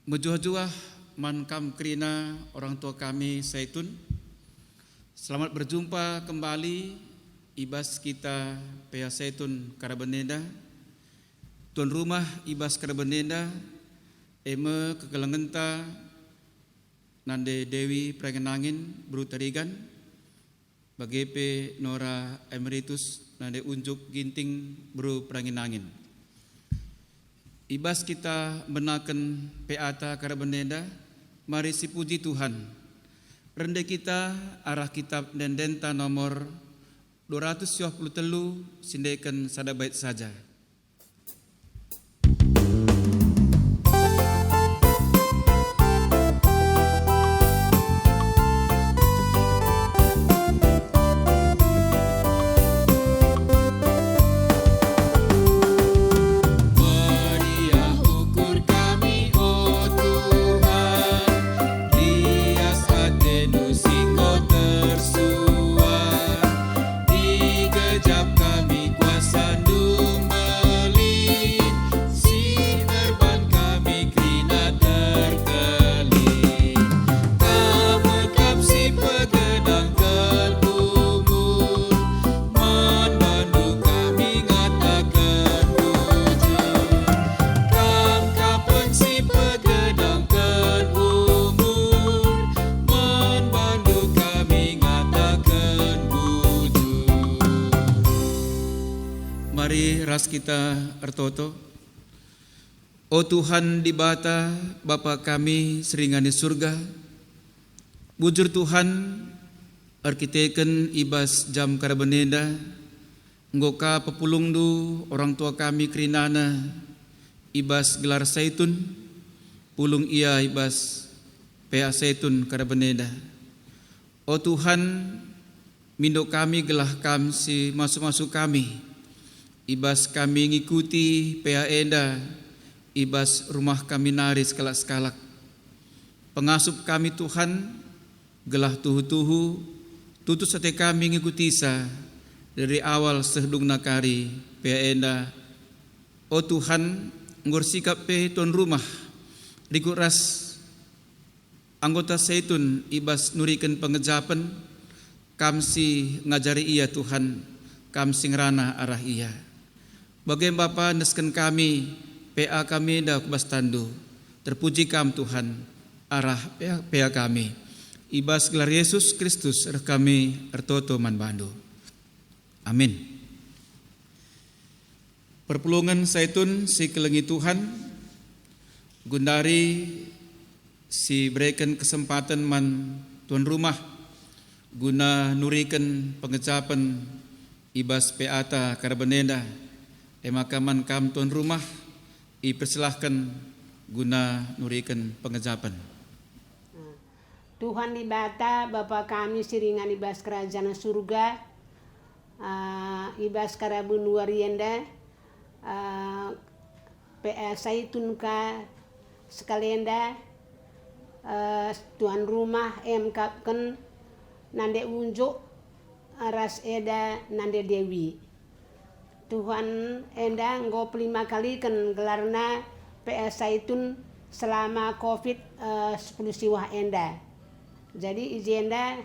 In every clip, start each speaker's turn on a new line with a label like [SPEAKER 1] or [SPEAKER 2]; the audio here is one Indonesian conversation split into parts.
[SPEAKER 1] Mejuah-juah man kam krina orang tua kami Zaitun. Selamat berjumpa kembali ibas kita Pea Zaitun Karabeneda. Tuan rumah ibas Karabeneda eme kekelengenta nande Dewi Prangenangin Brutarigan bagepe Nora Emeritus nande unjuk ginting Bru Prangenangin. Ibas kita menaken peata Karabeneda, mari si puji Tuhan. Rende kita arah kitab Dendenta nomor 273 sindeken sada bait saja. Mari ras kita ertoto. O Tuhan di bata Bapa kami seringan di surga, bujur Tuhan arkiteken ibas jam Karabeneda, nggoka pepulung du orang tua kami kerinana ibas gelar Zaitun, pulung ia ibas Pea Zaitun Karabeneda. O Tuhan, mindo kami gelah kam si masuk-masuk kami, ibas kami ngikuti Pea Enda, ibas rumah kami nari sekalak-sekalak. Pengasup kami Tuhan, gelah tuhu-tuhu, tutus sate kami ngikuti sa, dari awal sehdung nakari Pea Enda. O Tuhan, ngur sikap pe tuan rumah, rikuras anggota Zaitun, ibas nurikan pengejapan, kamsi ngajari ia Tuhan, kamsi ngerana arah ia. Bagaimana Bapa nesken kami, PA kami dah kubas tandu. Terpuji kam Tuhan, arah PA kami. Ibas gelar Yesus Kristus kami ertoto man bandu. Amin. Perpulungan Zaitun si kelengi Tuhan, gundari si berikan kesempatan man tuan rumah, guna nurikan pengecapan ibas peata Karabeneda. Emakaman kam tuan rumah ipersilahkan guna nurikan pengejapan.
[SPEAKER 2] Tuhan di bata Bapa kami siringan ibas kerajaan surga, ibas karabun warienda, Pea Zaitun ka sekalienda, tuan rumah kapken nande unjuk aras eda nande Dewi. Tuhan enda nggo 5 kali kan gelarna Pea Zaitun selama Covid 10 siwah enda. Jadi izenda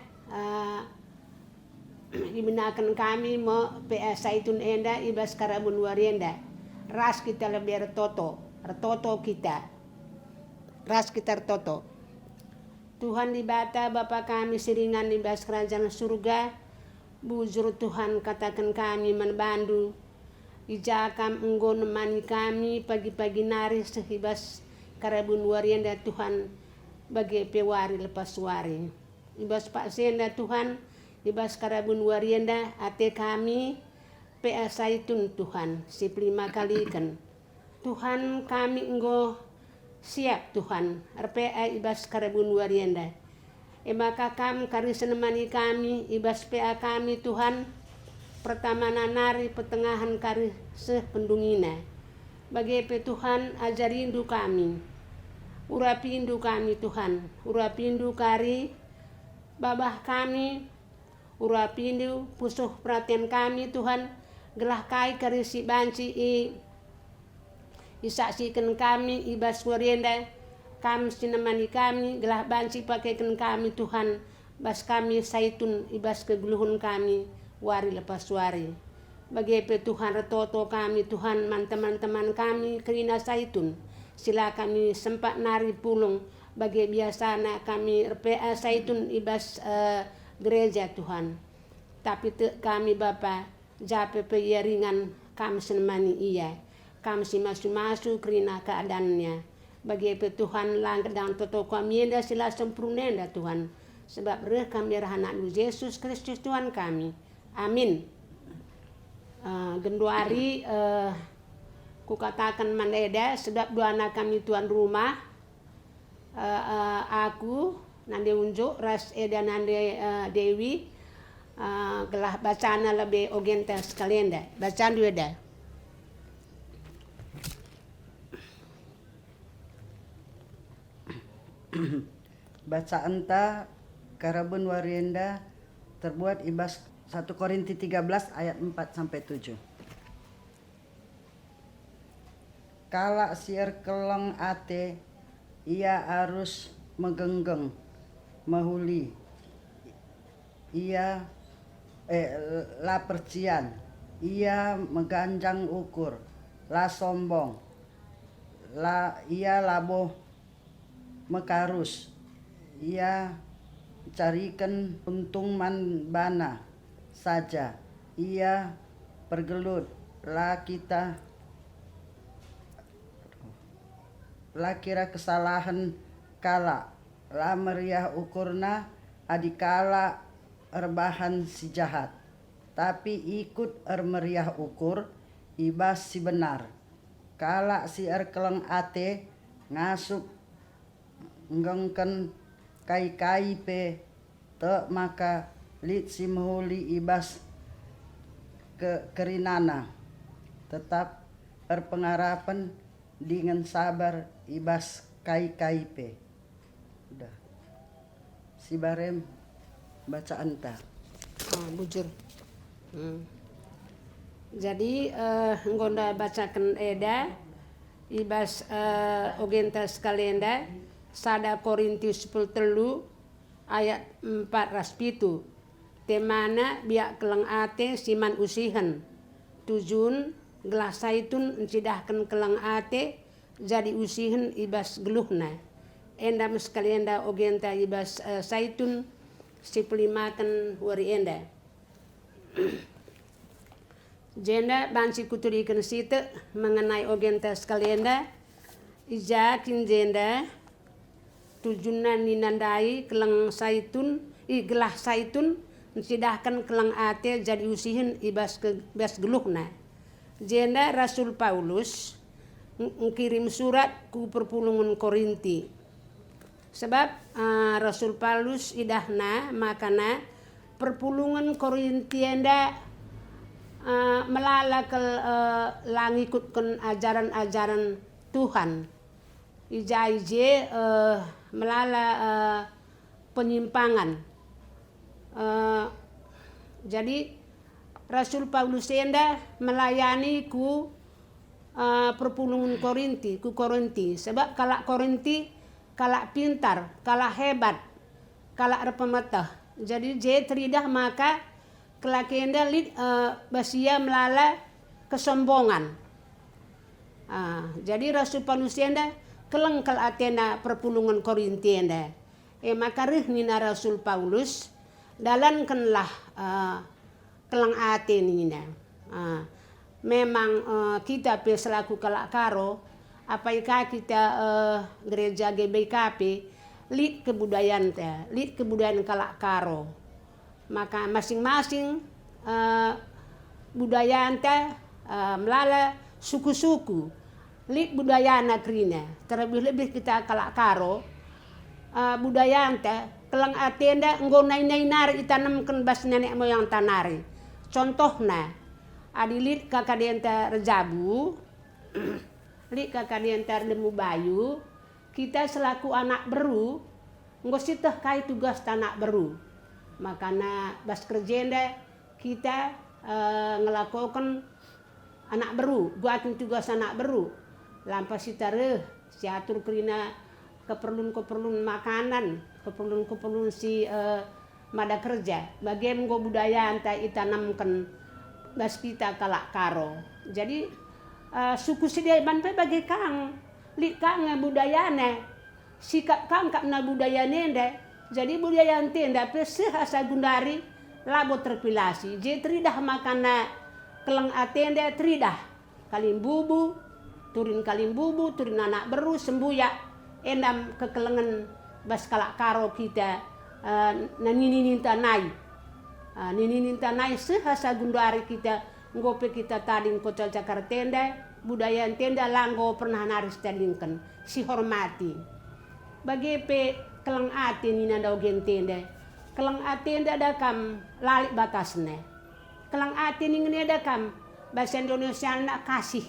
[SPEAKER 2] dibinakan kami mo Pea Zaitun enda ibas karabun warienda. Ras kita lebih ertoto kita. Ras kita ertoto. Tuhan di bata Bapa kami siringan ibas kerajaan surga, bujur Tuhan katakan kami manbandu. Ijakam enggo nemani kami pagi-pagi nari sehibas karabun warienda Tuhan bagi pewari lepas wari. Ibas Pak Senda Tuhan, ibas karabun warienda ate kami Pea Zaitun Tuhan, si 5 kali kan. Tuhan kami enggo siap Tuhan, RPA ibas karabun warienda. Maka kam kari senemani kami ibas PA kami Tuhan. Pertama nanari pertengahan kari sependungina. Bagi Tuhan ajarindu kami. Urapindu kami Tuhan. Urapindu kari babah kami. Urapindu pusuh perhatian kami Tuhan. Gelah kai kari si banci isaksikan kami ibas warienda kami sinemani kami gelah banci pakaikan kami Tuhan bas kami saitun ibas keguluhun kami wari lepas wari bagi Tuhan retoto kami Tuhan man teman-teman kami kerina saitun sila kami sempat nari pulung bagi biasana kami RPA saitun ibas gereja Tuhan tapi kami Bapa jape ringan kami senemani iya kami si masu-masu kerina keadaannya bagi Tuhan lang dan toto kami enda sila sempurnenda Tuhan sebab reh kami anak Yesus Kristus Tuhan kami amin. Genduari ku katakan mandeda sebab dua anak kami tuan rumah aku nande unjuk ras eda nande Dewi gelah bacana lebih ogenta sekalian dah bacaan dua dah.
[SPEAKER 3] Bacaan ta Karabun Warienda terbuat ibas 1 Korinti 13 ayat 4 sampai 7. Kala siar keleng ate ia harus megenggeng mahuli ia la percian ia meganjang ukur la sombong la ia laboh mekarus ia carikan untung man bana saja ia pergelut la kira kesalahan kala la meriah ukurna adikala erbahan si jahat tapi ikut meriah ukur ibas si benar kala si keleng ate ngasup ngengken kai pe te maka lit si mahuli ibas kerinana tetap pengarapan dengan sabar ibas kai pe udah si barem bacaan ta
[SPEAKER 2] Bujur jadi nggonda bacakan eda ibas ogenta sekalianda sada Korintus 10 ayat 4 raspitu temana biak keleng ate siman usihan tujun gelas saitun encidahkan keleng ate jadi usihan ibas geluhna endam sekalianda ogenta ibas saitun siplimatan wari enda jenda bansi kuturikan sita mengenai ogenta sekalianda ijakin jenda tujunan ninandai keleng saitun gelah saitun mencidahkan keleng ate jadi usihin ibas geluhna jenda Rasul Paulus ngirim surat ku perpulungan Korinti sebab Rasul Paulus idahna makana perpulungan Korinti enda melala ke langikutkan ajaran-ajaran Tuhan ijaije melala penyimpangan jadi Rasul Paulus enda melayani ku perpulungan Korinti sebab kalak Korinti kalak pintar kalak hebat kalak repemetah jadi je teridah maka kelak enda basia melala kesombongan jadi Rasul Paulus enda kelengkel atena perpulungan Korinti enda maka nina Rasul Paulus dalankanlah keleng ate nina memang kita selaku kalak karo apakah kita gereja GBKP lid kebudayaan kalak karo maka masing-masing budaya anta melala suku-suku lid budaya nakrina terlebih kita kalak karo budaya anta kelang atenda ngonai nari itanamkan bas nenek moyang tanari contohna adilit kakadianta rejabu lit kakadianta lemu bayu kita selaku anak beru ngositah kai tugas tanak beru makana bas kerjenda kita ngelakukan anak beru buatin tugas anak beru lampas sitare siatur kerina keperluan makanan, keperluan si mada kerja. Bagaimana budaya anta itanamkan bas kita kalak karo. Jadi suku sedia banpe bagi kang li kang budayane sikap kang na budaya nende. Jadi budaya tenda pesehasa gundari labo terpilasi. Je tridah makana kelang atende tridah kalimbubu turin anak beru sembuya endam kekelengan bas kalak karo kita nini tanai sehasa gundari kita ngope kita tading kota Jakarta tenda budaya tenda langgo pernah naris tadingkan si hormati bagi pe kelang ati nina dau gen tenda kelang ati nda dakam lalik batasne kelang ati ningene dakam bahasa Indonesia nak kasih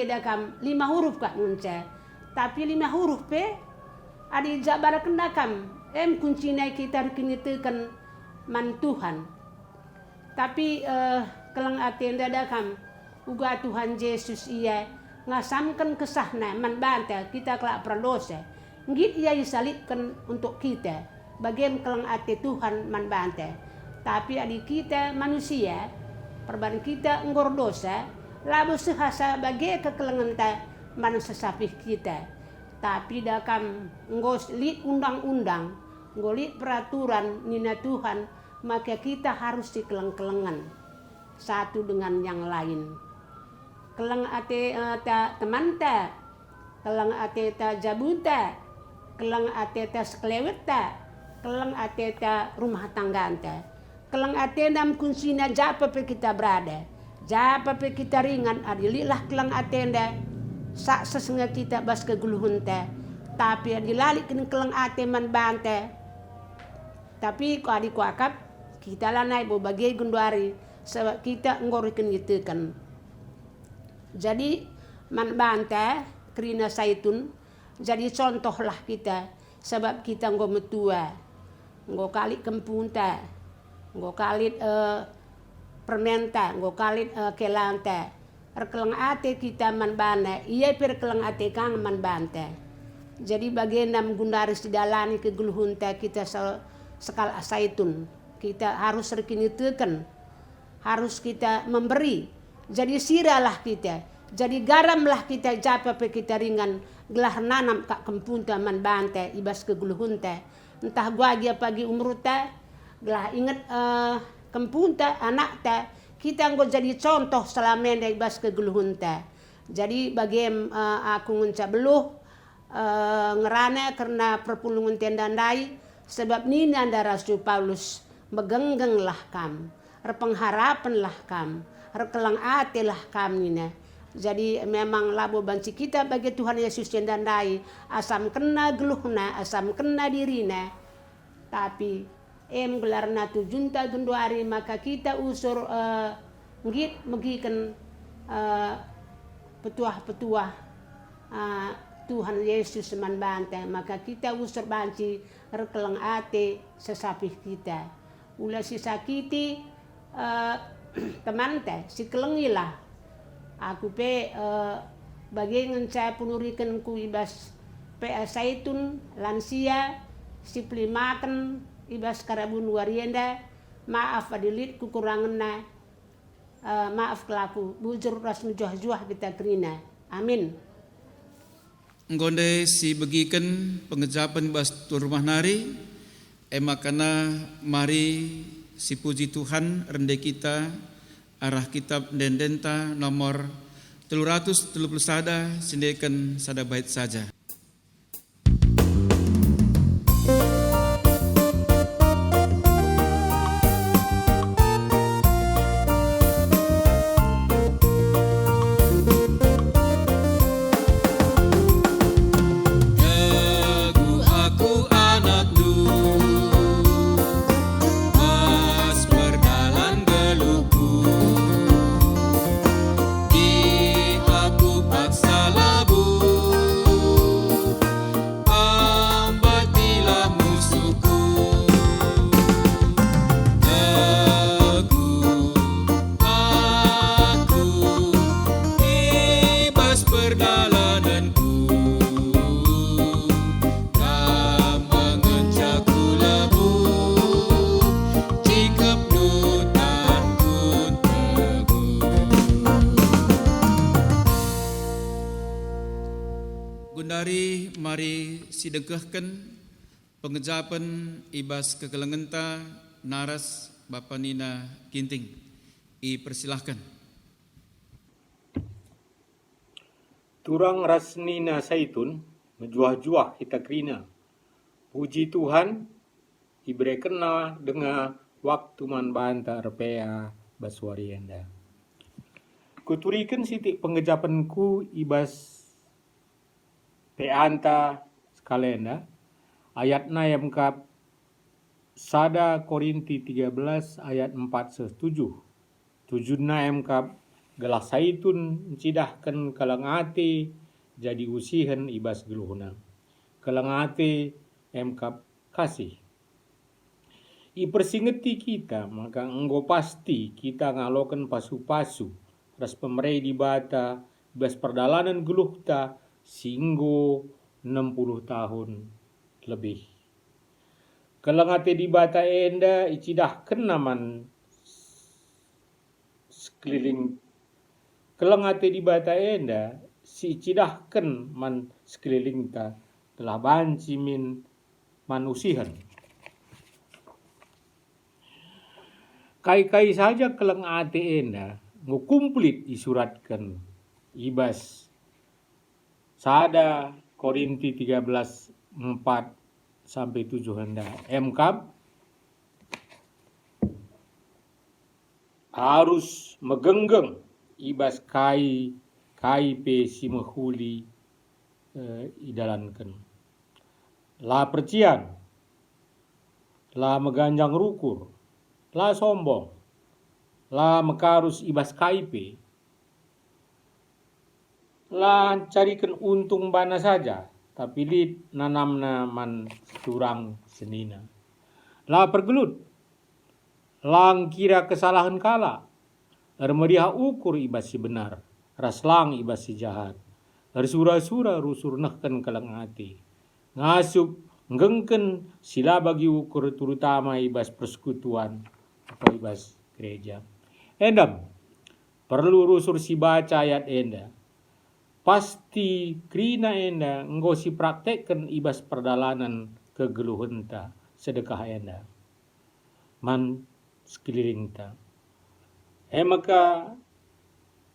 [SPEAKER 2] dakam 5 huruf kak nunca tapi 5 huruf pe adi jabar kendakam kuncina kita kinitekan man Tuhan tapi kelang atenda dakam uga Tuhan Yesus iya ngasamkan kesahna man banta kita kelak pradosa ngit ia disalibkan untuk kita bagian kelang ate Tuhan man banta tapi adik kita manusia perban kita enggor dosa labu sehasa bagai kekelengan ta man sesapih kita tapi dakam ngos li undang-undang ngoli peraturan nina Tuhan maka kita harus dikeleng-kelengan satu dengan yang lain keleng ate ta teman ta keleng ate ta jabuta keleng ate ta sekelewet ta keleng ate ta rumah tangga ta keleng ate nam kunsina japa pe kita berada japa pe kita ringan adililah keleng atenda sak sesenga kita bas keguluhun teh tapi dilalik keleng ate man bante tapi ko adi ko akap kita lanai bo bagai gunduari sebab kita ngoriken gitukan jadi man bante krina saitun jadi contohlah kita sebab kita nggo metua nggo kali kempunta nggo kalit permenta nggo kalit kelanta rekelang ate kita man bana iya perkelang ate kang man bante jadi bagian nam gundaris didalani keguluhun teh kita sekal saitun kita harus rekinitekan harus kita memberi jadi siralah kita jadi garamlah kita japa pe kita ringan gelah nanam kak kempunta man bante ibas keguluhun teh entah gua pagi umur teh gelah inget kempunta anak teh kita nggo jadi contoh selama dari bas keguluhun teh jadi bagian aku nguncap beluh ngerana karena perpulungan tendandai sebab nina anda Rasul Paulus megenggenglah kam repengharapanlah kam rekelang atilah kam nina jadi memang labo banci kita bagi Tuhan Yesus tendandai asam kena geluhna asam kena dirina tapi gelarna tujunta gunduari maka kita usur ngit megikan petuah-petuah Tuhan Yesus man bante maka kita usur banci rekelang ate sesapih kita ulah si sakiti teman teh si kelengilah aku pe bagi ngencai punurikan ku ibas pe saitun lansia si pelimakan ibas karabun warienda maaf adilit kukurangan maaf kelaku bujur ras mujuah-juah kita kerina amin
[SPEAKER 1] nggonde si begiken pengejapan bas tu rumah nari emakana mari si puji Tuhan rende kita arah kitab dendenta nomor 331 sindekan sada bait saja.
[SPEAKER 4] Paksa labu
[SPEAKER 1] sidegahkan pengejapan ibas kekelengenta naras Bapak Nina Ginting. Persilahkan.
[SPEAKER 4] Turang Rasnina Saitun menjuah-juah kita krina. Puji Tuhan, ibre kena dengan waktu man banta RPA Baswarienda. Kuturikan sitik pengejapanku ibas peanta skalenda ayatna yang kap sada Korinti 13 ayat 4-7. Tujuna yang kap gelah saitun cidahkan kalangate jadi usihan ibas geluhuna. Kalangate em kap kasih. Ipersingeti kita maka enggo pasti kita ngalokan pasu-pasu ras pemerei di bata ibas perdalanan geluhta singgo 60 tahun lebih. Kalangate di bata enda icidahkan naman sekeliling. Kalangate di bata enda si icidahkan man sekeliling ta telah banci min manusihan. Kai-kai saja kalangate enda ngukumplit isuratkan ibas sada Korinti 13:4-7 handa MKab harus megenggeng ibas kai pe si mehuli idalankan la percian la meganjang rukur la sombong la mekarus ibas kaipe la carikan untung bana saja tapi lid nanamna man turang senina la pergelut lang kira kesalahan kala meriah ukur ibas si benar raslang ibas si jahat sura-sura rusur nahkan kalang hati ngasup ngengken sila bagi ukur terutama ibas persekutuan atau ibas gereja. Endam, perlu rusur si baca ayat enda. Pasti krina enda enggo si praktekkan ibas perdalanan kegeluhenta sedekah enda. Man sekeliling ta. Maka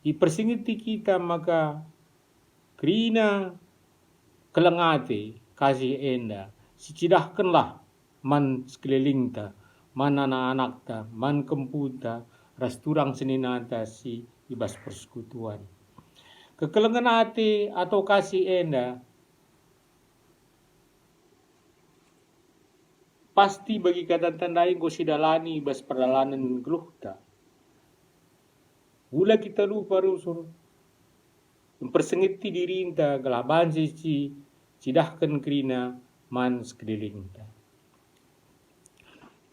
[SPEAKER 4] ipersingiti kita maka krina kelengate kasih enda. Sicidahkanlah man sekeliling ta, man anak-anak ta, man kemputa, ras turang seninata si ibas persekutuan. Kekelengan hati atau kasih enda pasti bagi kata tandai ko sidalani ibas perdalanan geluhta. Ula kita lupa rusur mempersengiti diri inta gelaban si cidahkan krina man sekeliling ta.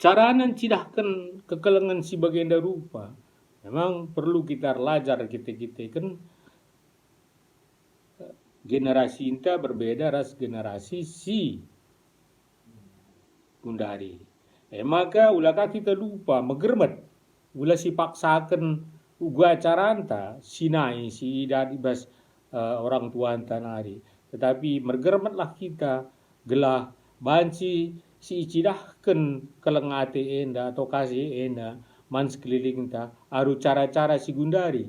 [SPEAKER 4] Caranan cidahkan kekelengan si bagenda rupa memang perlu kita belajar kita kan generasi inta berbeda ras generasi si gundari. Maka ulaka kita lupa megermet ula si paksakan uga caranta sinai si dan ibas orang tua tanari. Tetapi mergermetlah kita gelah banci si icidahkan kelengate enda atau kasih enda man sekeliling ta aru cara-cara si gundari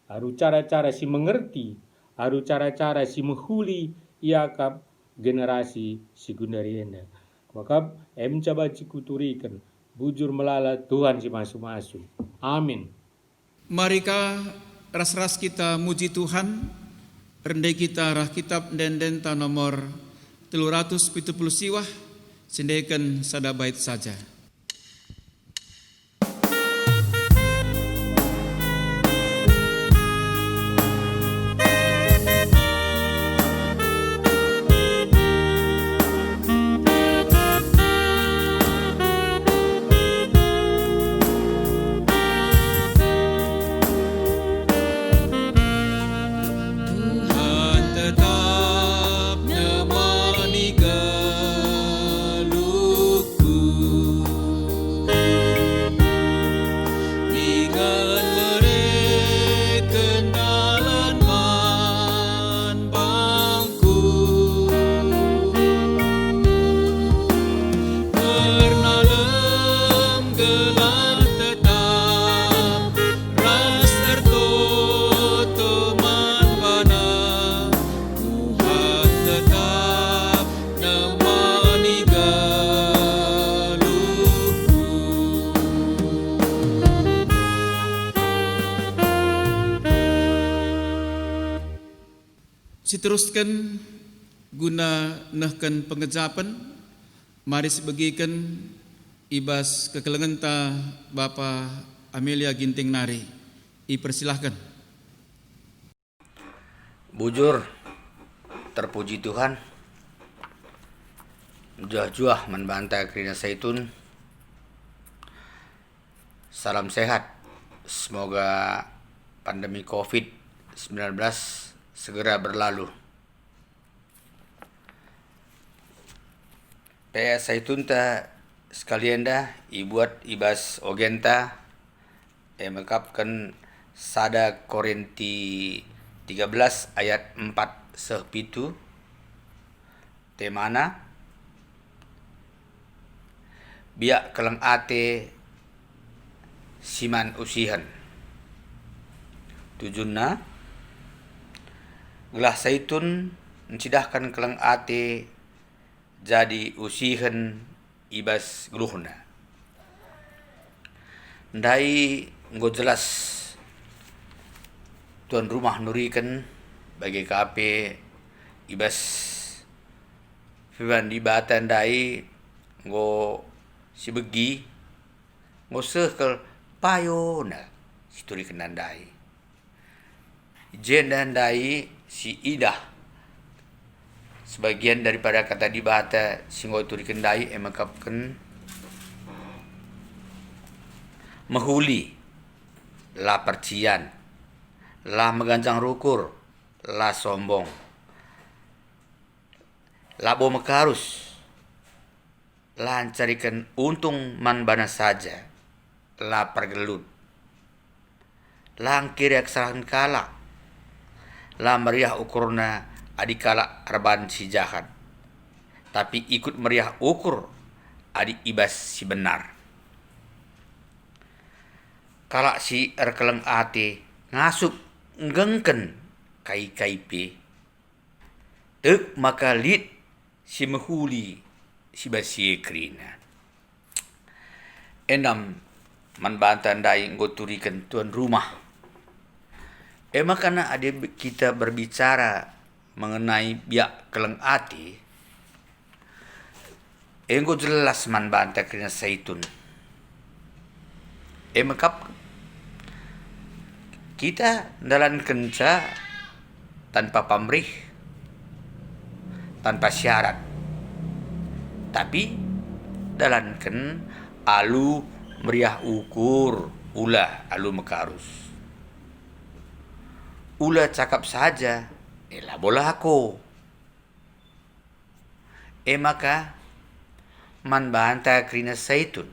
[SPEAKER 4] aru cara-cara si mengerti aru cara-cara si menghuli iakap generasi si gundari enda maka coba cikuturikan bujur melala Tuhan si masu-masu amin.
[SPEAKER 1] Marika ras-ras kita muji Tuhan rendai kita rah kitab den ta nomor 370 siwah sendekan sada bait saja. Tuhan tetap nemani geluhku. Siteruskan guna nehken pengejapan, mari sebagikan ibas kekelengan ta Bapa Amelia Ginting Nari. Ipersilahkan.
[SPEAKER 5] Bujur, terpuji Tuhan. Juah-juah menbantai kerina Zaitun. Salam sehat. Semoga pandemi COVID-19 segera berlalu. Pea Zaitun ta sekalian dah ibuat ibas ogenta mengkapkan sada Korinti 13 ayat 4 sepitu temana biak kelang ate siman usihan tujunna gelah Zaitun mencidahkan kelang ate jadi usihan ibas geluhna. Ndai nggo jelas tuan rumah nurikan bagi kape ibas firman di bata ndai nggo si begi nggo sekel payo na situri kenandai jen dan ndai si idah sebagian daripada kata di bata singgo turi kendai emakapkan mehuli la percian la meganjang rukur la sombong la bo mekarus la carikan untung man bana saja la pergelut la kiri aksarahan kala la meriah ukurna adikala reban si jahat, tapi ikut meriah ukur adik ibas si benar. Kala si erkeleng ate ngasup ngengken kai-kaipe, tek maka lid si mehuli si basi krina. Endam manbantan dai ngoturikan tuan rumah. Makana ada kita berbicara mengenai biak keleng ati, enggo jelas man banta kerina Zaitun. Makap kita dalam kenca tanpa pamrih, tanpa syarat, tapi dalam ken alu meriah ukur ulah alu mekarus. Ulah cakap saja. Lah bola aku. Maka man banta kerina Zaitun.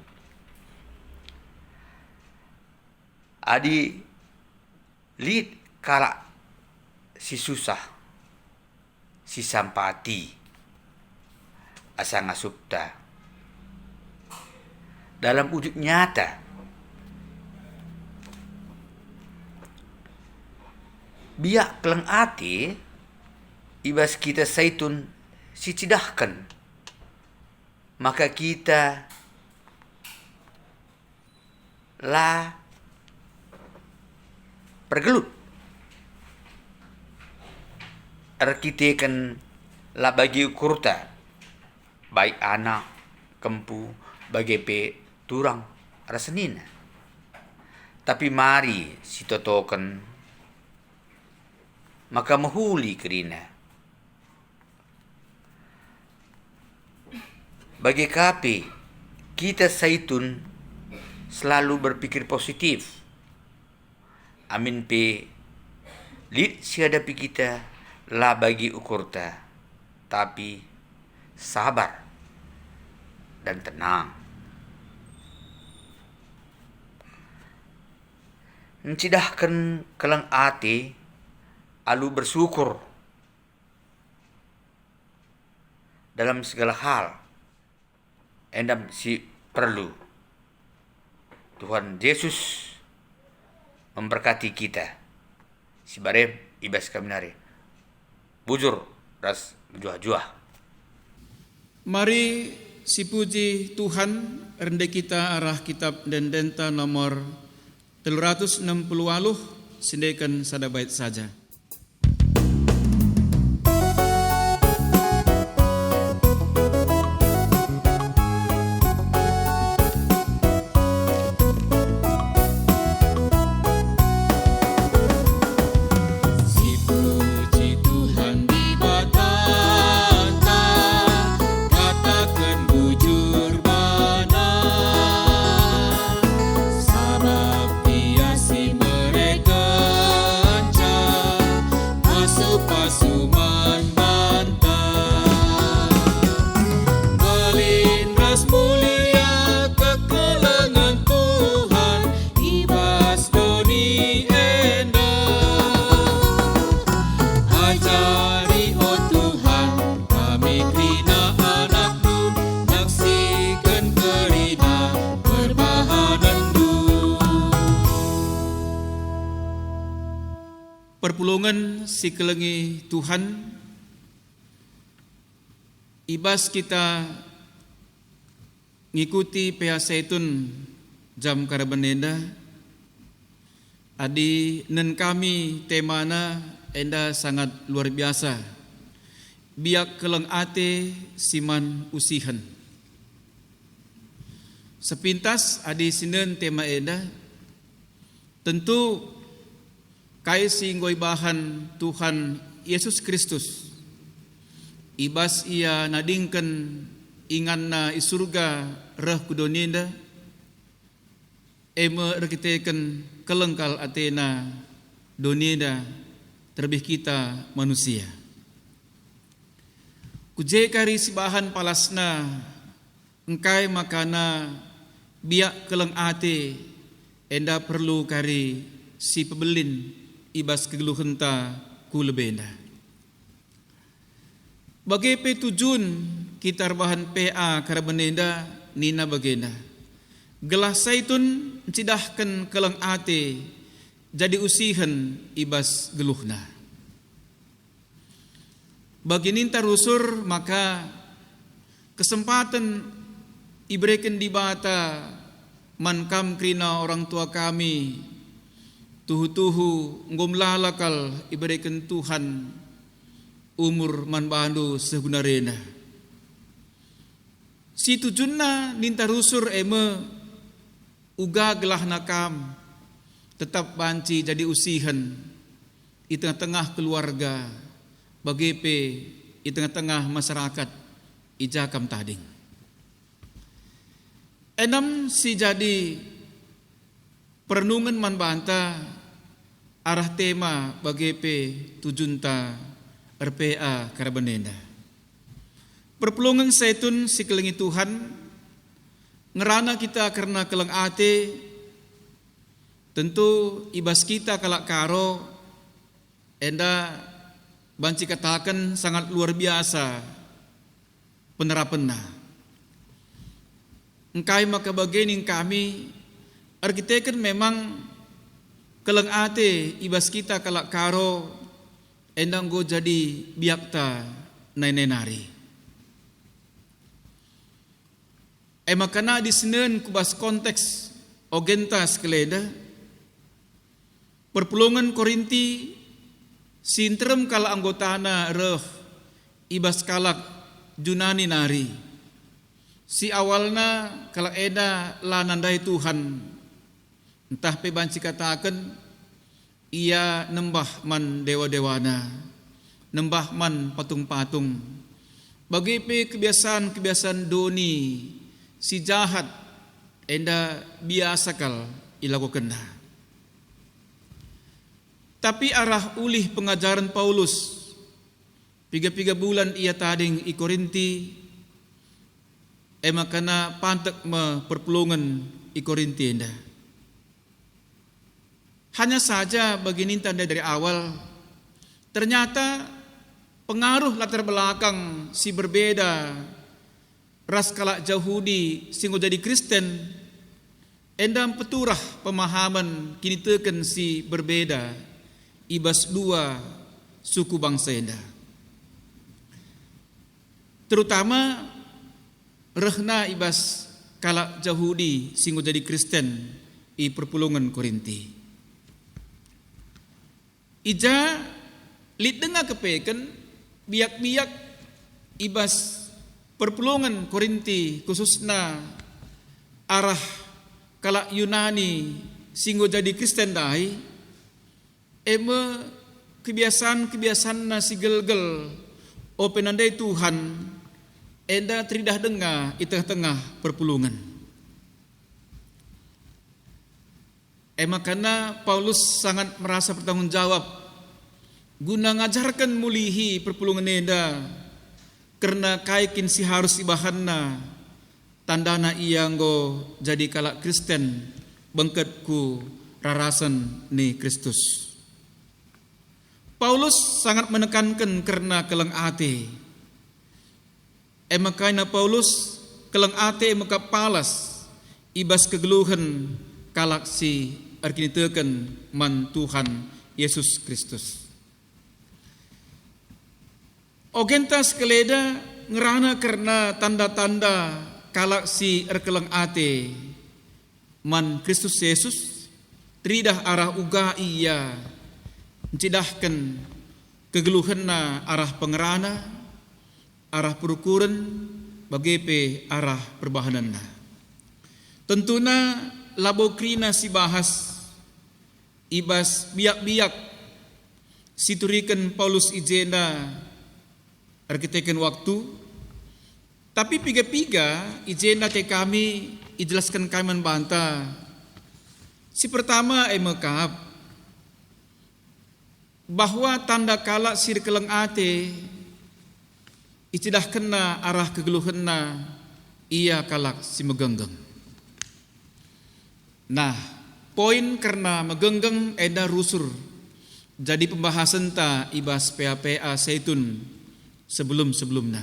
[SPEAKER 5] Adi lid kala si susah, si sampati, asa ngasupta. Dalam wujud nyata, biak keleng ati ibas kita Zaitun si cidahkan, maka kita la pergelut arkitekan la bagi ukurta baik anak kempu bagi pe turang rasenina, tapi mari si totokan maka mehuli kerina. Bagi kape kita Zaitun selalu berpikir positif. Amin pe lid si hadapi kita la bagi ukurta, tapi sabar dan tenang. Mencidahkan kelang ate alu bersyukur dalam segala hal. Endam si perlu Tuhan Yesus memberkati kita. Si barem ibas kaminari. Bujur ras juah-juah.
[SPEAKER 1] Mari si puji Tuhan rendah kita arah kitab Dendenta nomor 360 sindekan sada bait saja. perpulungan si kelengi Tuhan, ibas kita ngikuti pea seitun jam karabenenda, adi nen kami temana enda sangat luar biasa, biak keleng ate siman usihan. Sepintas adi sinen tema enda, tentu kai singgoy bahan Tuhan Yesus Kristus, ibas ia nadingkan ingan na isurga reh kudoninda, eme rekiteken kelengkal atena doninda terbih kita manusia. Kuje kari si bahan palasna engkai makana biak keleng ate enda perlu kari si pebelin ibas kegeluhenta ku lebenda. Bagi petujun kita bahan PA karabenenda nina bagenda. Gelas saitun cidahkan keleng ate jadi usihan ibas geluhna. Bagi ninta rusur maka kesempatan iberikan di bata mankam krina orang tua kami tuhu-tuhu ngomlalakal iberikan Tuhan umur man bandu segunarena. Si tujunna ninta rusur eme uga gelah nakam tetap banci jadi usihan di tengah-tengah keluarga bagi di tengah-tengah masyarakat ijakam tading. Enam si jadi perenungan man banta arah tema bagi tujunta RPA karabenenda. Perpulungan seitun si kelengi Tuhan ngerana kita karena keleng ate, tentu ibas kita kalak karo enda banci katakan sangat luar biasa penerapanna. Engkai maka bagian kami arkiteken memang keleng ate ibas kita kalak karo endang go jadi biakta nai-nari. Makana di senen kubas konteks ogentas keleda perpulungan Korinti sintrem kala anggotana reh ibas kalak Junani nari. Si awalna kala eda lanandai Tuhan entah pe banci katakan ia nembah man dewa-dewana, nembah man patung-patung. Bagi pe kebiasaan doni si jahat enda biasa kal ilakukan. Tapi arah ulih pengajaran Paulus 3 bulan ia tading i Korinti makana pantek me perpulungan i Korinti enda. Hanya saja bagi tanda dari awal ternyata pengaruh latar belakang si berbeda ras kalak Yahudi singgo jadi Kristen endam peturah pemahaman kini teken si berbeda ibas dua suku bangsa enda. Terutama rehna ibas kalak Yahudi singgo jadi Kristen i perpulungan Korinti. Ija lit dengar kepeken biak-biak ibas perpulungan Korinti khususna arah kalak Yunani singgo jadi Kristen dai kebiasaan nasi gel-gel openandai Tuhan enda tridah dengar di tengah-tengah perpulungan. Makana Paulus sangat merasa bertanggung jawab guna ngajarkan mulihi perpulungan enda karena kaikin si harus ibahanna tandana ia nggo jadi kalak Kristen bengketku rarasan ni Kristus. Paulus sangat menekankan karena keleng ate. Makana Paulus keleng ate maka palas ibas kegeluhan kalak si arkinitekan man Tuhan Yesus Kristus. Ogentas keleda ngerana karena tanda-tanda kalak si erkeleng ate man Kristus Yesus tridah arah uga iya mencidahkan kegeluhanna arah pengerana arah perukuran bagepe arah perbahananna. Tentuna labo krina si bahas ibas biak-biak siturikan Paulus ijena arkiteken waktu, tapi piga-piga ijena te kami ijelaskan kami membantah. Si pertama emekap bahwa tanda kala sirkeleng ate icidah kena arah kegeluhanna ia kalak si megenggeng. Nah, poin karena megenggeng eda rusur jadi pembahasan ta ibas PA Zaitun sebelum-sebelumnya.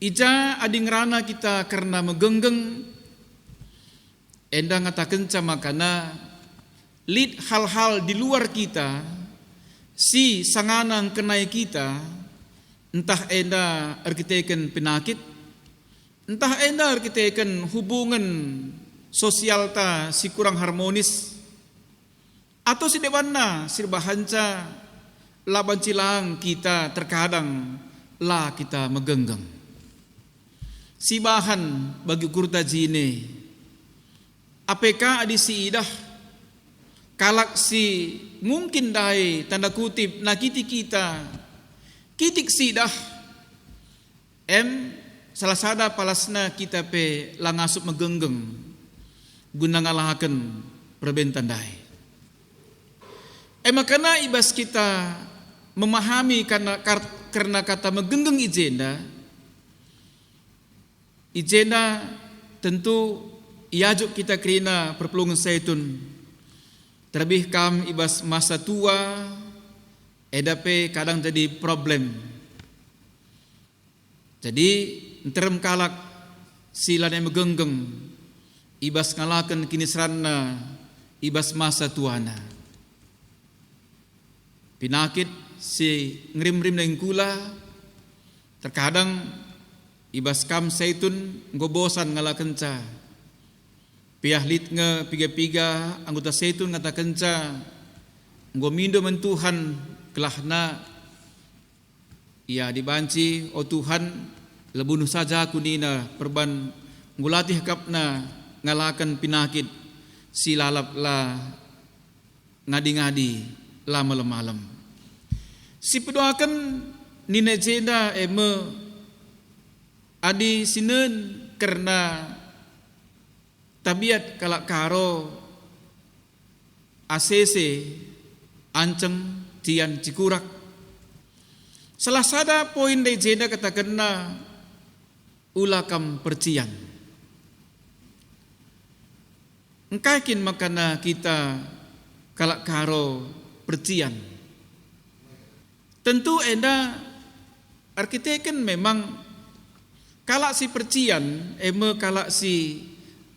[SPEAKER 1] Ija adingrana kita karena megenggeng enda ngatakan makana lid hal-hal di luar kita si sanganang kenai kita entah enda arkiteken penyakit entah enda arkiteken hubungan sosial ta si kurang harmonis atau si dewana sirbahanca laban cilang kita terkadang lah kita megenggeng. Si bahan bagi kurta jine APK adi si idah kalak si mungkin dai tanda kutip nakiti kita kitik si idah salah sada palasna kita pe langasup megenggeng guna ngalahaken perbentan dai. Makana ibas kita memahami karena kata megenggeng ijena tentu iajuk kita kerina perpelungan Zaitun terlebih kam ibas masa tua edape kadang jadi problem. Jadi enterem kalak silan yang megenggeng ibas ngalakan kinisranna ibas masa tuana. Pinakit si ngerim-rim nang kula terkadang ibas kam Zaitun ngobosan ngalakan ca. Piahlit nge piga-piga anggota Zaitun ngatakan ca ngomindo men Tuhan kelahna ia dibanci oh Tuhan lebunuh saja kunina perban ngulatih kapna ngalakan pinakit si lalap la ngadi-ngadi la malam-malam. Si pedoakan nina jenda adi sinen karena tabiat kalak karo ACC anceng tian cikurak. Salah sada poin dari jenda kata kena ulakam percian. Engkakin makana kita kalak karo percian. Tentu enda arkiteken memang kalak si percian kalak si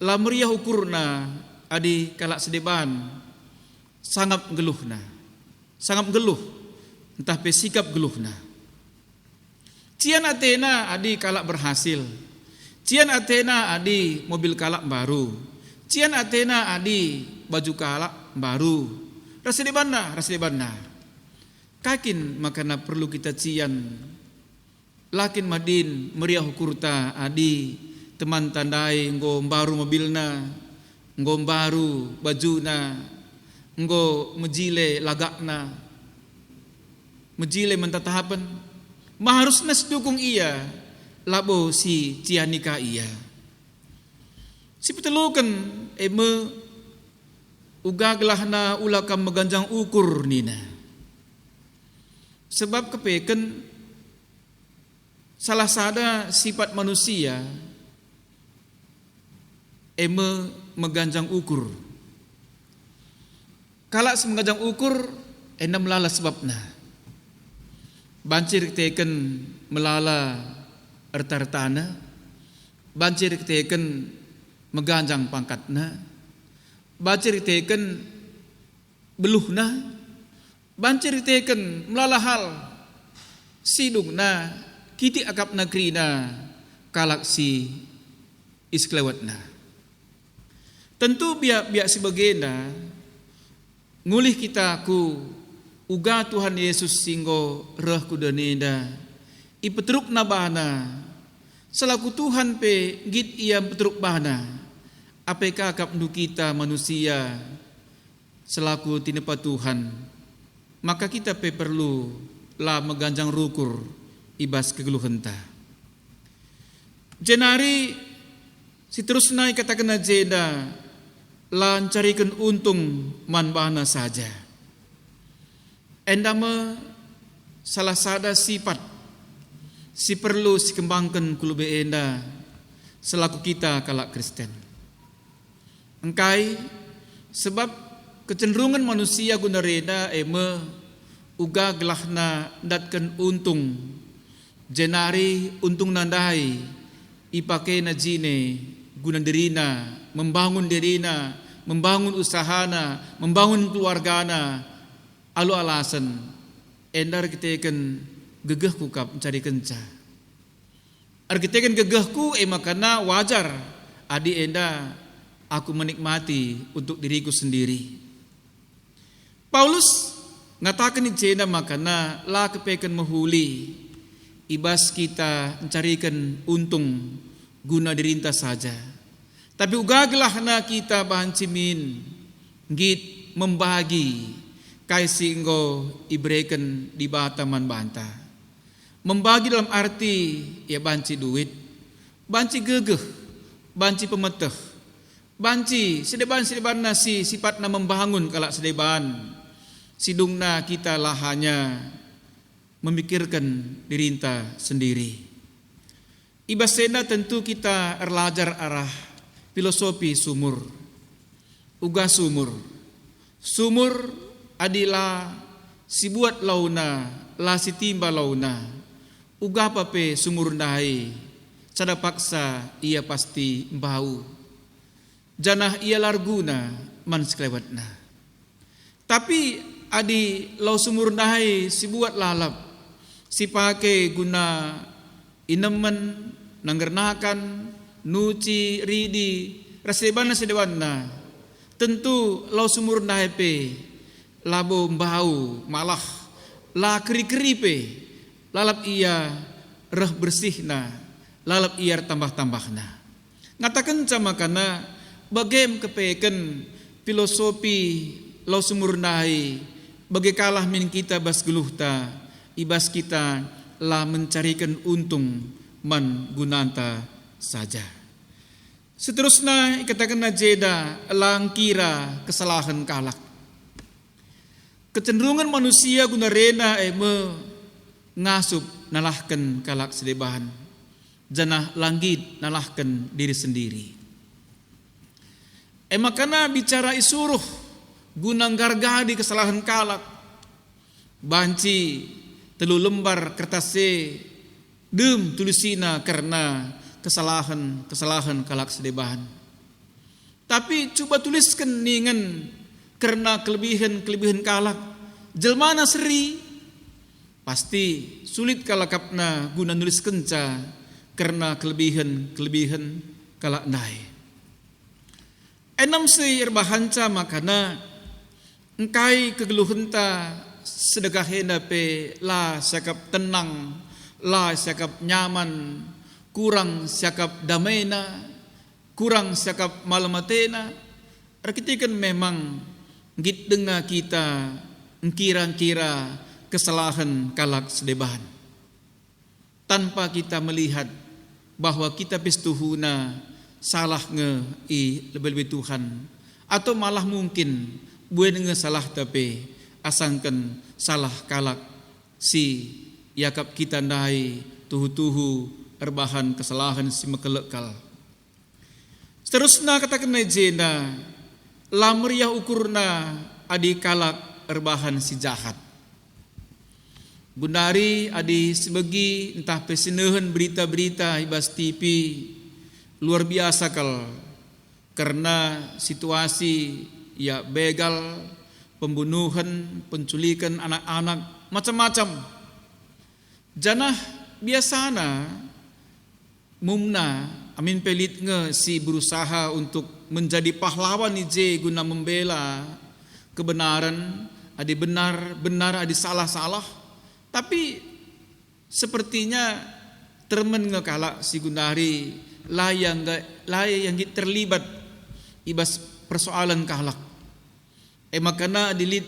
[SPEAKER 1] lamriah ukurna adi kalak sedeban sangat geluhna. Sangat geluh entah pesikap geluhna. Cian Athena adi kalak berhasil. Cian Athena adi mobil kalak baru. Cian Athena adi baju kalak baru. Rasidebana. Kakin makana perlu kita cian. Lakin madin meriah kurta adi teman tandai nggo baru mobilna, nggo baru bajuna, nggo mejile lagakna, mejile mentatahapan. Maharusna sedukung ia labo si cianika ia. Si petelukan ugaglahna ulakam meganjang ukur nina. Sebab kepeken salah sada sifat manusia meganjang ukur. Kalak meganjang ukur melala sebabna. Bancir teken melala erta-ertana. Bancir teken meganjang pangkatna. Bancir teken beluhna. Bancir teken melala hal sidungna kiti akap nagrina kalak si isklewatna. Tentu biak si bagenda ngulih kita ku uga Tuhan Yesus singgo reh kudanenda ipetruk na bana selaku Tuhan pe git ia petruk bana apakah akap nu kita manusia selaku tinepa Tuhan, maka kita pe perlu la meganjang rukur ibas kegeluhenta. Jenari si terus naik katakan jeda lancarikan untung man bana saja. Endama salah sada sifat si perlu si kembangkan kulube enda selaku kita kalak Kristen. Engkai sebab kecenderungan manusia guna reda uga gelahna datkan untung jenari untung nandai ipake na jine guna dirina membangun dirina membangun usahana membangun keluargana alu alasan endar kiteken gegehku kap mencari kenca arkiteken gegehku makana wajar adi enda aku menikmati untuk diriku sendiri. Paulus ngatakan ni jena makana la kepeken mahuli ibas kita mencarikan untung guna dirinta saja. Tapi ugaglah na kita bahan cimin git membagi kai singgo ibrekan di bataman banta. Membagi dalam arti ya banci duit, banci gegeh, banci pemeteh, banci sedeban nasi sifat na membangun kalak sedeban. Sidungna kita lah hanya memikirkan dirinta sendiri. Ibasena tentu kita erlajar arah filosofi sumur. Uga sumur. Sumur adalah si buat launa, la si timba launa. Uga pape sumur nahai. Sada paksa ia pasti bau. Janah ia larguna man seklewatna. Tapi adi lau sumur nahai si buat lalap si pake guna inemen nanggernakan nuci ridi rasebana sedewana tentu lau sumur nahai pe labo bau malah la keri-keri pe lalap ia reh bersihna lalap ia tambah-tambahna ngatakan sama kana bagem kepeken filosofi lau sumur nahai bagi kalah min kita bas geluhta ibas kita lah mencarikan untung man gunanta saja. Seterusnya katakan jeda lang kira kesalahan kalak. Kecenderungan manusia guna rena ngasup nalahkan kalak sedebahan. Janah langgit nalahkan diri sendiri. Makana bicara isuruh gunang gargadi kesalahan kalak banci telu lembar kertase dem tulisina karena kesalahan kalak sedebahan. Tapi coba tuliskan ningan karena kelebihan kalak jelmana seri pasti sulit kalakapna guna nulis kenca karena kelebihan kalak nai. Enam si irbahanca makana engkai kegeluhenta sedekahena pe la sakap tenang, la sakap nyaman, kurang sakap damaina, kurang sakap malamatena. Arkitikan memang git denga kita engkira-kira kesalahan kalak sedebahan. Tanpa kita melihat bahwa kita pistuhuna salah lebih-lebih Tuhan atau malah mungkin buat salah tapi asangkan salah kalak si yakap kita ndai tuhu-tuhu erbahan kesalahan si mekelekal. Seterusnya katakan jena lamriah ukurna adi kalak erbahan si jahat. Bundari adi sebegi entah peseneuhan berita-berita ibas TV luar biasa kal karena situasi ya begal, pembunuhan, penculikan anak-anak, macam-macam. Janah biasana mumna amin pelit nge si berusaha untuk menjadi pahlawan ije guna membela kebenaran, ada benar, ada salah. Tapi sepertinya termen ngekala si Gundari layang yang terlibat ibas persoalan kalak. Makana dilit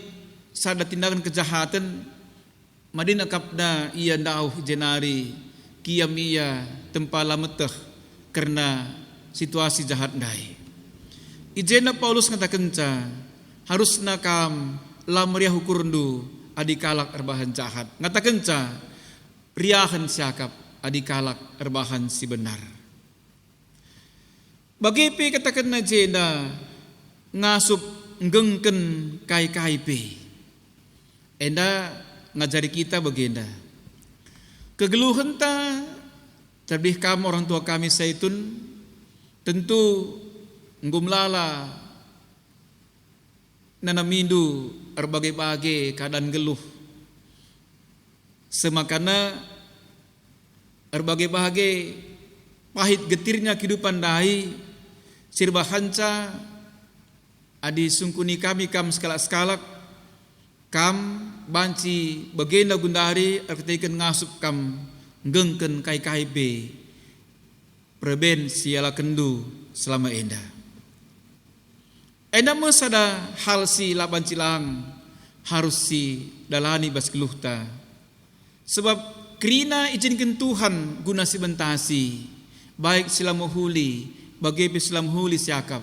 [SPEAKER 1] sada tindakan kejahatan madin akapna ia dauh jenari kiam ia tempala meteh karena situasi jahat dai. Ijena Paulus ngatakan harusna kam lamriah hukurundu adikalak erbahan jahat. Ngatakan riahan siakap adikalak erbahan si benar. Bagi pe katakan na jena ngasup ngengken kai pe. Enda ngajari kita bagenda. Kegeluhan ta terlebih kamu orang tua kami Saitun tentu ngumlala nanamindu berbagai-bagai keadaan geluh. Semakana berbagai-bagai pahit getirnya kehidupan dai sirbahanca adi sungkuni kami kam skalak-skalak kam banci bagenda Gundari artikan ngasup kam ngengken kai be preben siala kendu selama enda. Enda mesada hal si laban cilang harus si dalani bas keluhta. Sebab kerina izinkan Tuhan guna si bentasi baik silam huli bagi silam huli siakap.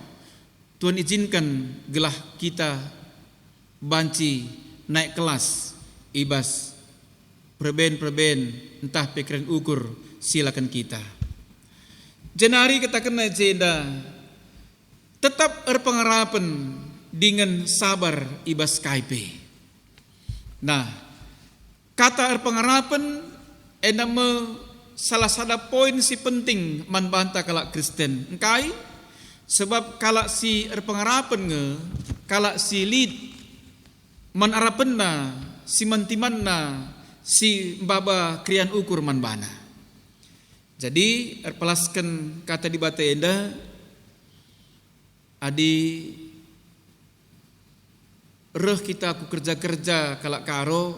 [SPEAKER 1] Tuhan izinkan gelah kita banci naik kelas ibas preben entah pikiran ukur silakan kita. Jenari katakan jenda tetap berpengarapan dengan sabar ibas kaipe. Nah, kata berpengarapan ename salah satu poin si penting man banta kalak Kristen. Engkai sebab kalak si berpengarapan nge, kalak si lid man arapenna, si mantimanna, si baba krian ukur man bana. Jadi erpelaskan kata di bata enda adi reh kita aku kerja kalak karo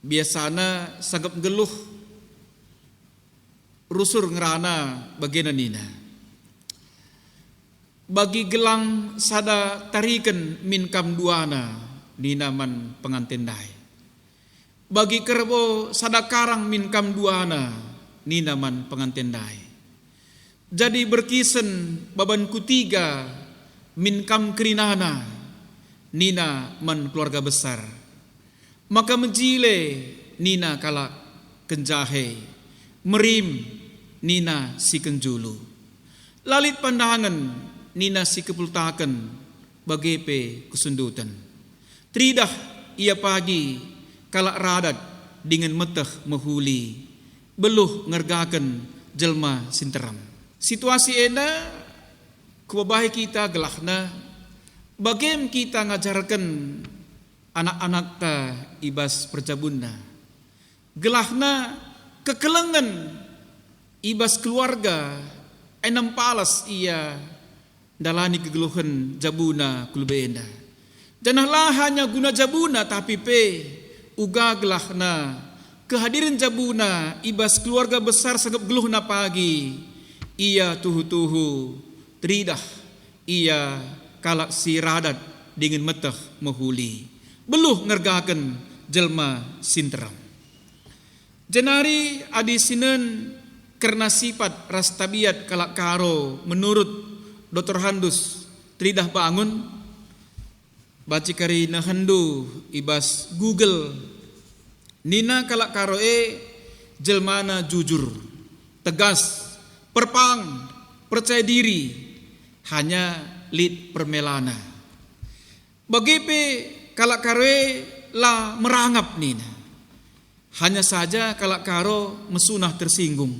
[SPEAKER 1] biasana sagap geluh rusur ngerana bagian nina bagi gelang sada tarikan minkam duana nina man pengantin dai bagi kerbo sada karang minkam duana nina man pengantin dai. Jadi berkisen baban kutiga minkam kerinana nina man keluarga besar. Maka menjile nina kalak kenjahe merim nina si kenjulu. Lalit pandangan nina si kepultakan bagepe kesundutan. Tridah ia pagi kalak radat dengan meteh mehuli beluh ngergaken jelma sinteram. Situasi ena kubabahi kita gelahna bagem kita ngajarkan anak-anak ta ibas perjabunna gelahna kekelengan ibas keluarga enam palas ia dalani kegeluhan jabuna kulbeenda janahlah hanya guna jabuna tapi uga gelahna kehadiran jabuna ibas keluarga besar sangat geluhna pagi ia tuhu tridah ia kalak si radat dengan meteh mehuli beluh ngergaken jelma sinteram. Jenari adi sinen karena sifat ras tabiat kalak karo menurut Dr. Handus tridah bangun baci kari nahandu ibas Google nina kalak karo jelmana jujur tegas perpang percaya diri hanya lid permelana bagipe kalak karo la merangap nina hanya saja kalak karo mesunah tersinggung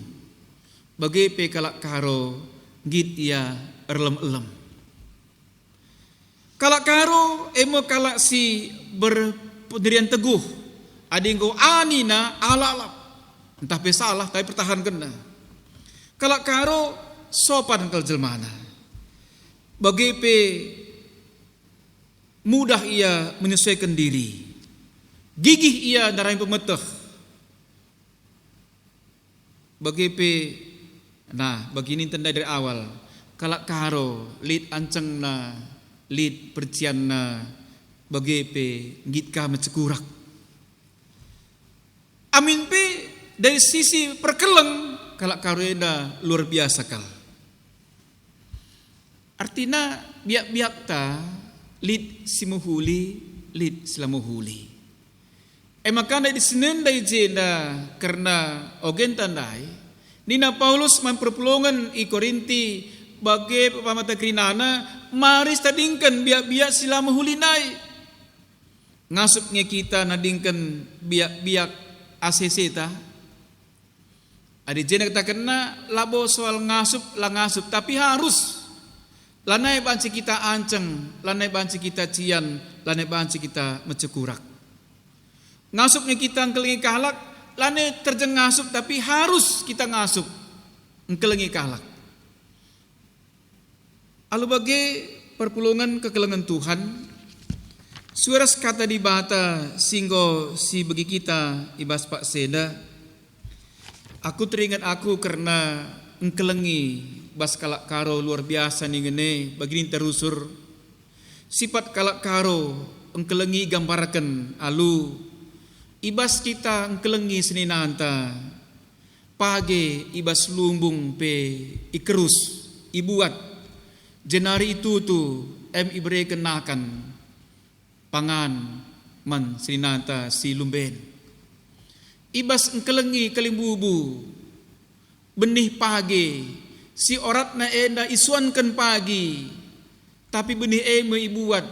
[SPEAKER 1] bagipe kalak karo git ia erlem-elem kalak karo emo kalak si berpendirian teguh adinggo anina ala Entah pe salah tapi pertahankan na. Kalau karo sopan kal jelmana. Bagi pe mudah ia menyesuaikan diri. Gigih ia narai pemeteh. Bagi pe begini tanda dari awal. Kalau karo lid anceng na, lid percian na, bagi pe gitka mencekurak. Amin pe dari sisi perkeleng kalau karena luar biasa kal. Artinya biak-biak ta lid simuhuli, lid selamuhuli. Makanya di senen dai jenda karena ogen tandai Nina Paulus memperpulungan i Korinti bagi pamata krinana mari tadingkan biak-biak silamuhuli nai. Ngasupnya kita nadingkan biak-biak ACC ta. Adi jena kita kena labo soal ngasup lah ngasup tapi harus lanai banci kita anceng, lanai banci kita cian, lanai banci kita mencekurak. Ngasupnya kita engkelengi kahlak, lanai terjeng ngasup tapi harus kita ngasup engkelengi kahlak. Alu bagi perpulungan kekelengan Tuhan, suara kata di bata singgo si bagi kita ibas Pak Seda. Aku teringat aku karena engkelengi bas kalak karo luar biasa nih ngene begini terusur. Sifat kalak karo engkelengi gambarkan alu ibas kita engkelengi seninanta. Pagi ibas lumbung pe ikerus ibuat jenari itu tu ibre kenakan pangan man seninanta si lumben. Ibas engkelengi kalimbubu benih pagi si orat na enda isuankan pagi tapi benih ibuat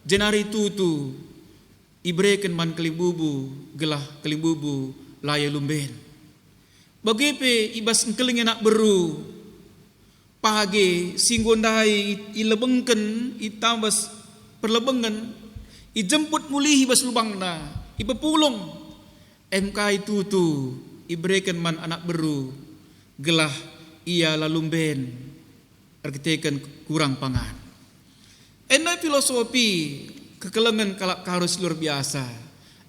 [SPEAKER 1] jenari tutu ibreken man kalimbubu gelah kalimbubu laya lumben bagi pe ibas engkelengi nak beru pagi singgondai ilebengken itambas perlebengan ijemput mulih ibas lubang na ipepulung MK itu tu ibreken man anak beru gelah ia lalumben argitekan kurang pangan. Ena filosofi kekelengan kalak karus luar biasa.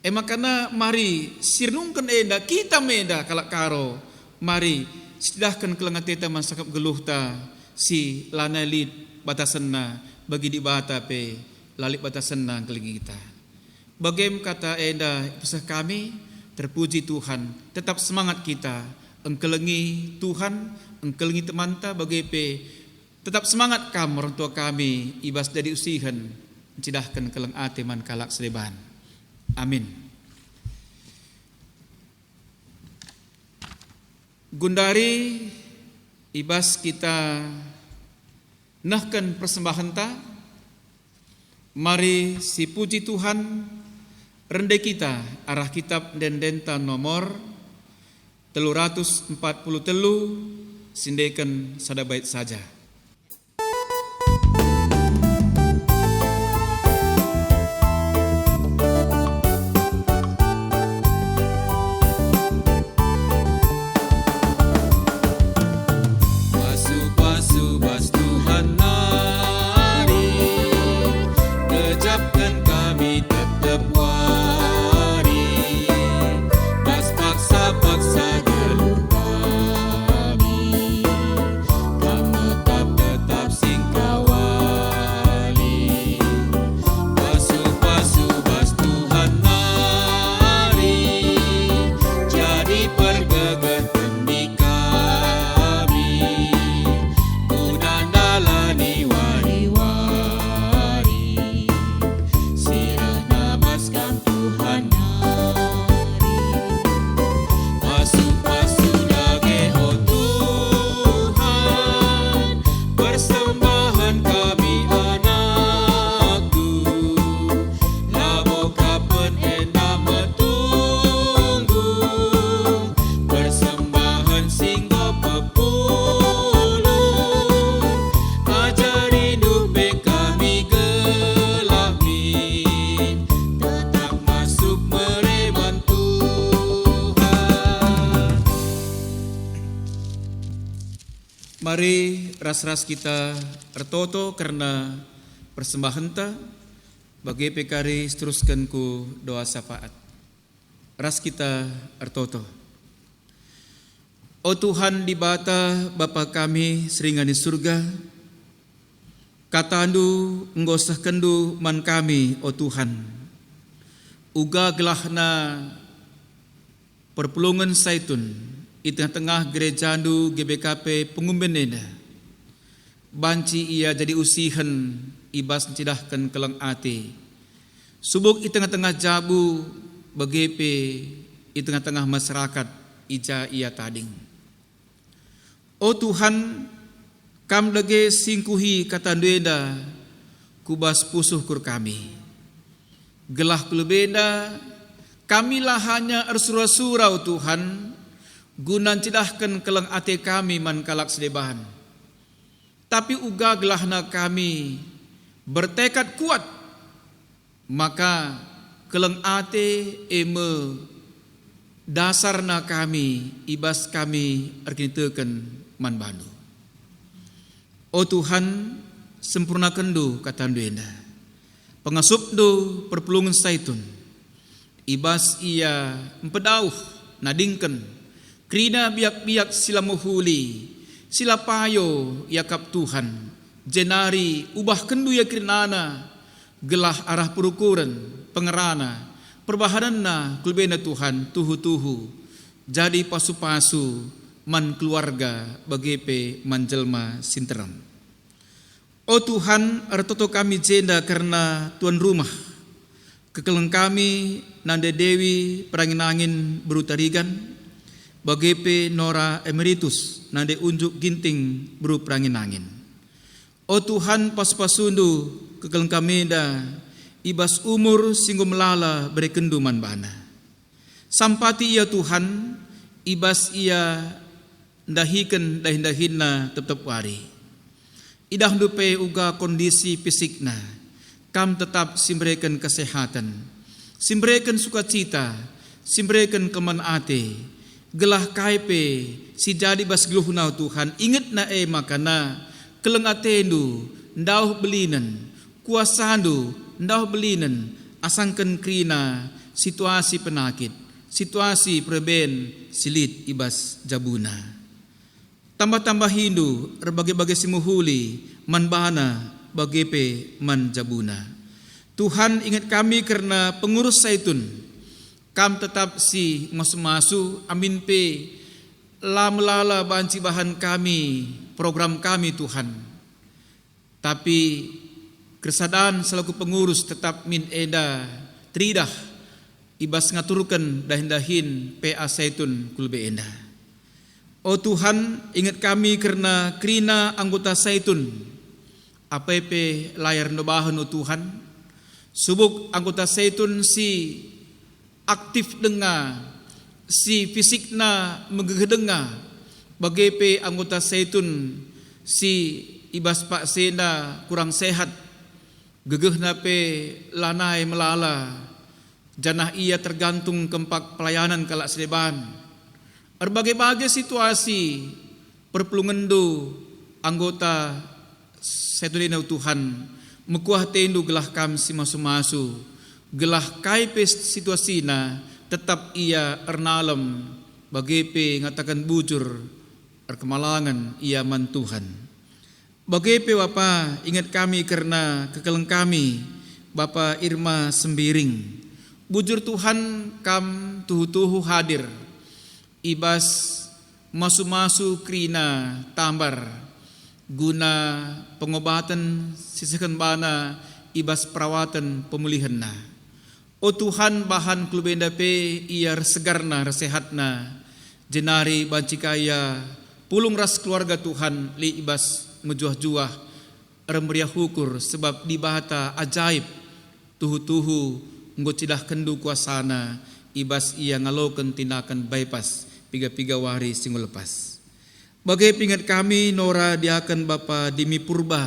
[SPEAKER 1] Makana mari sirnungkan enda kita meda kalak karo mari sedahkan kelengan teta mansakap geluh ta si lana lid batasanna bagi di bata pe lalik batasanna kelingi kita. Bagaim kata enda pesan kami terpuji Tuhan, tetap semangat kita, engkelengi Tuhan, engkelengi temanta bagi pe, tetap semangat kamu orang tua kami, ibas dari usihan, mencidahkan keleng ateman kalak sedeban. Amin. Gundari ibas kita nahkan persembahan ta, mari si puji Tuhan rendah kita arah kitab dan denta nomor 343 sindekan sada bait saja. Pasu-pasu bas Tuhan nari, kejapkan kami tetap paksa geluh kami, kamu Mari ras-ras kita ertoto karena persembahan ta bagi pekari teruskan ku doa syafaat. Ras kita ertoto. O Tuhan di bata Bapa kami seringan di surga, katandu enggosah kendu man kami o Tuhan. Uga gelahna perpulungan saitun di tengah-tengah gereja andu GBKP pengumbenena. Banci ia jadi usihan ibas cidahkan kelang ati. Subuk di tengah-tengah jabu BGP di tengah-tengah masyarakat ija ia tading. O Tuhan, kam lege singkuhi katanduenda kubas pusuh kur kami. Gelah kulubenda kamilah hanya ersura-surau Tuhan, gunan cidahkan kelang ate kami man kalak sedebahan. Tapi uga gelahna kami bertekad kuat, maka kelang ate eme dasarna kami ibas kami erkiniteukeun man bandu. O Tuhan, sempurnakan do katanduenda. Pengasup do perpulungan saitun. Ibas ia empedauh nadingken krina biak-biak sila muhuli, sila payo yakap Tuhan, jenari ubah kendu ya krinana, gelah arah perukuran, pengerana, perbahananna kulbena Tuhan, tuhu-tuhu, jadi pasu-pasu, man keluarga, bagepe manjelma sinteram. O Tuhan, ertoto kami jenda karena tuan rumah, kekeleng kami nande dewi perangin-angin berutarigan, BGP Nora Emeritus nande unjuk ginting beru perangin angin. O Tuhan pas-pasundu kekeleng kami da ibas umur singgo melala berekendu man bana. Sampati ia Tuhan ibas ia ndahiken dahin-dahinna tetep wari. Idah dupe uga kondisi fisikna kam tetap simbrekan kesehatan, simbrekan sukacita, simbrekan keman ate. Gelah kaipe si jadi bas geluhnau Tuhan inget na makana keleng atendu ndauh belinan kuasandu ndauh belinan asangken krina situasi penakit situasi preben silit ibas jabuna tambah-tambah hindu berbagai-bagai simuhuli manbana bagepe man jabuna. Tuhan ingat kami karena pengurus saitun kam tetap si masu-masu amin pe la melala banci bahan kami program kami Tuhan. Tapi kesadaan selaku pengurus tetap min eda tridah ibas ngaturkan dahin-dahin PA Saitun kulbe enda. O Tuhan ingat kami karena krina anggota Saitun APP layar nobahan o Tuhan. Subuk anggota Saitun si aktif dengar, si fisikna mengedengar, bagepe anggota Saitun si ibas Pak Senda kurang sehat, gegehna pe lanai melala, janah ia tergantung kempak pelayanan kalak sedeban. Berbagai-bagai situasi perpelungendu anggota Saitun Tuhan, mekuah tendu gelah kam si masu-masu. Gelah kaipe situasina tetap ia ernalem bagepe ngatakan bujur erkemalangan ia man Tuhan. Bagepe Bapa ingat kami karena kekeleng kami Bapa Irma Sembiring. Bujur Tuhan kam tuhu-tuhu hadir. Ibas masu-masu krina tambar guna pengobatan sisihkan bana ibas perawatan pemulihanna. O Tuhan bahan klubenda pe ia segarna resehatna jenari bancikaya pulung ras keluarga Tuhan li ibas ngejuah-juah remeriah hukur sebab di bahata ajaib tuhu-tuhu ngocidah kendu kuasana ibas ia ngaloken tindakan bypass piga-piga wari singgo lepas. Bagai pingat kami Nora diakan Bapa Dimi Purba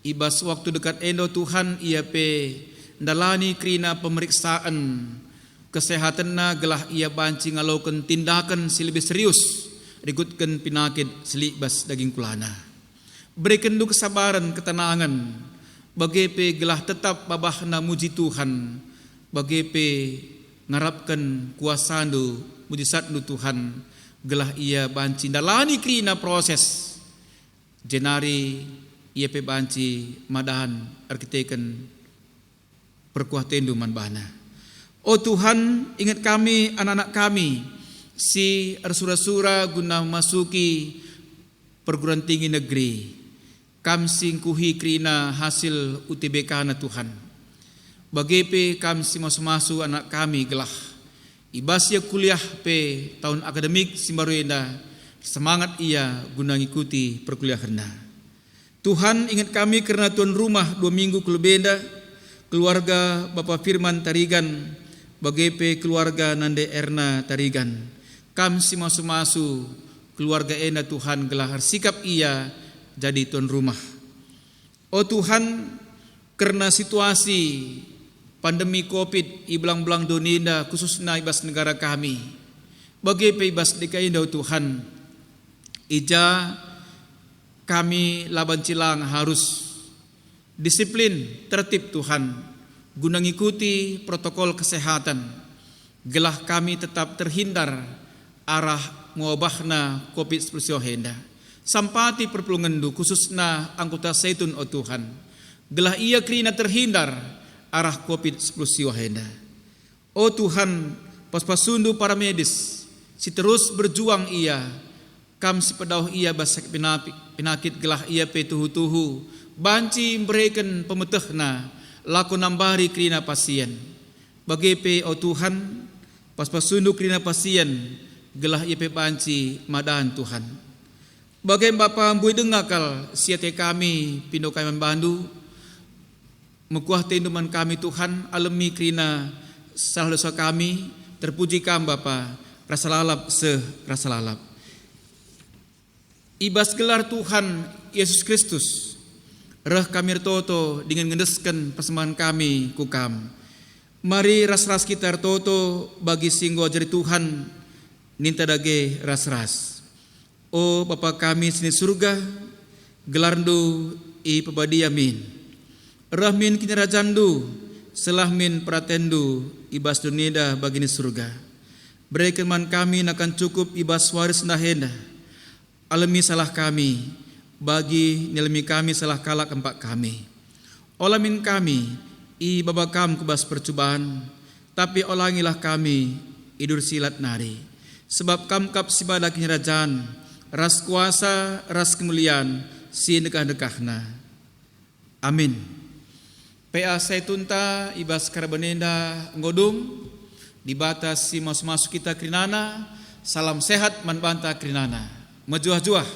[SPEAKER 1] ibas waktu dekat endo Tuhan ia pe ndalani krina pemeriksaan kesehatan na gelah ia banci ngaloken tindakan si lebih serius rikutkan pinakit selik bas daging kulana. Berikan du kesabaran, ketenangan, bagi pe gelah tetap babahna muji Tuhan, bagi pe ngarapkan kuasa du mujizat du Tuhan, gelah ia banci dalani krina proses jenari ia pe banci madahan arkiteken perkuatan du manbana. Oh Tuhan, ingat kami, anak-anak kami, si arsura-sura guna masuki perguruan tinggi negeri. Kam singkuhi krina hasil UTBK na Tuhan. Bagepe kam si masu-masu anak kami gelah. Ibasya kuliah pe tahun akademik simbaruenda, semangat ia guna ngikuti perkuliahanna. Tuhan, ingat kami karena tuan rumah 2 minggu kelebenda, keluarga Bapak Firman Tarigan, bagepe keluarga Nande Erna Tarigan. Kam si masu-masu keluarga ena Tuhan gelah sikap ia jadi tuan rumah. Oh Tuhan, karena situasi pandemi COVID iblang-belang dunia khususnya ibas negara kami, bagi ibas DKI oh Tuhan, ija kami laban cilang harus disiplin tertib Tuhan, guna ngikuti protokol kesehatan, gelah kami tetap terhindar arah muabahna COVID-19 henda. Sampati perpulungan du khususna anggota Zaitun oh Tuhan, gelah ia krina terhindar arah COVID-19 henda. Oh Tuhan, pas-pasundu para medis, si terus berjuang ia, kam si pedauh ia basak pinakit gelah ia pe tuhu-tuhu, banci memberikan pemetehna, laku nambari krina pasien. Bagi pe oh Tuhan, pas-pasundu krina pasien, gelah ia pe banci madahan Tuhan. Bagai Bapa mbui dengakal siate kami pindo kami membandu mekuah tenduman kami Tuhan alami krina salah dosa kami terpuji kam Bapa rasa lalap rasa lalap. Ibas gelar Tuhan Yesus Kristus reh kami toto dengan ngendeskan persembahan kami kukam. Mari ras-ras kita toto bagi singgo jari Tuhan ninta dage ras-ras. Oh Bapa kami sini surga, gelarndu i pebadi amin. Rahmin kini rajandu, selahmin pratendu, ibas dunida bagini surga. Berikan man kami akan cukup ibas waris nahenda. Alami salah kami, bagi nilmi kami salah kalak empat kami. Olamin kami, i babakam kubas percobaan, tapi olangilah kami, idur silat nari. Sebab kam kap sibada kini rajan, ras kuasa, ras kemuliaan, si dekah-dekahna. Amin. PA Zaitunta ibas karabanenda ngodung, di batas si masuk-masuk kita krinana, salam sehat manbanta krinana. Majuah-juah.